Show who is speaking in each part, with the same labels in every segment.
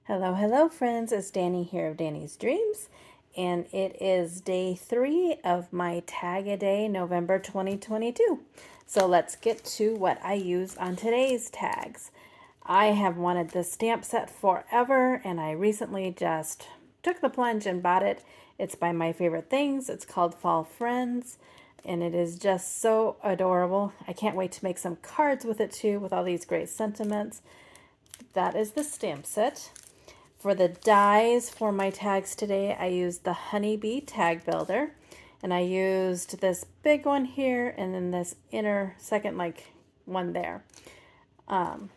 Speaker 1: Hello, hello, friends. It's Danny here of Danny's Dreams, and it is day 3 of my Tag a Day, November 2022. So let's get to what I use on today's tags. I have wanted this stamp set forever, and I recently just took the plunge and bought it. It's by My Favorite Things. It's called Fall Friends, and it is just so adorable. I can't wait to make some cards with it too, with all these great sentiments. That is the stamp set. For the dies for my tags today, I used the Honeybee Tag Builder, and I used this big one here and then this inner second one there. Forgot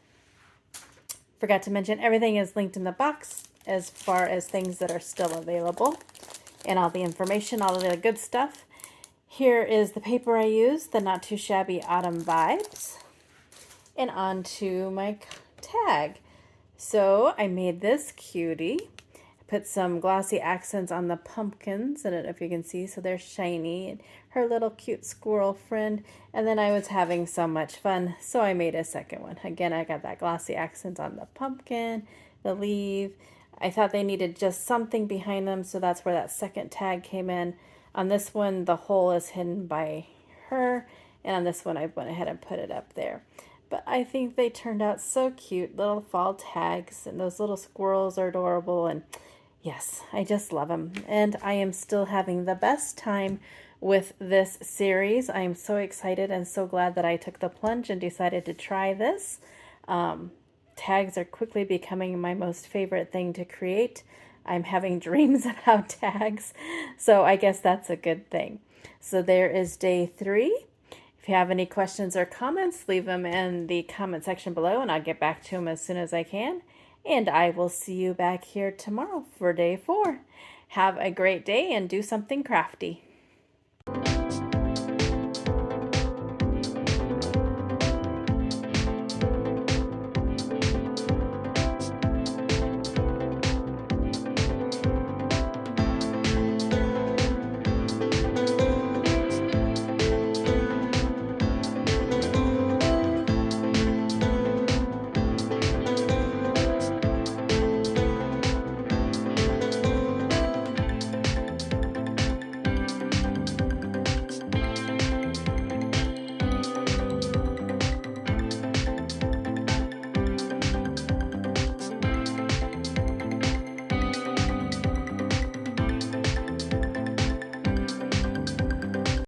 Speaker 1: to mention everything is linked in the box as far as things that are still available and all the information, all of the good stuff. Here is the paper I used, the Not Too Shabby Autumn Vibes, and onto my tag. So I made this cutie. I put some glossy accents on the pumpkins. I don't know if you can see, so they're shiny. And her little cute squirrel friend. And then I was having so much fun, so I made a second one. Again, I got that glossy accent on the pumpkin, the leaf. I thought they needed just something behind them, so that's where that second tag came in. On this one, the hole is hidden by her, and on this one, I went ahead and put it up there. But I think they turned out so cute, little fall tags, and those little squirrels are adorable, and yes, I just love them. And I am still having the best time with this series. I am so excited and so glad that I took the plunge and decided to try this. Tags are quickly becoming my most favorite thing to create. I'm having dreams about tags, so I guess that's a good thing. So there is day 3. If you have any questions or comments, leave them in the comment section below and I'll get back to them as soon as I can. And I will see you back here tomorrow for day 4. Have a great day and do something crafty.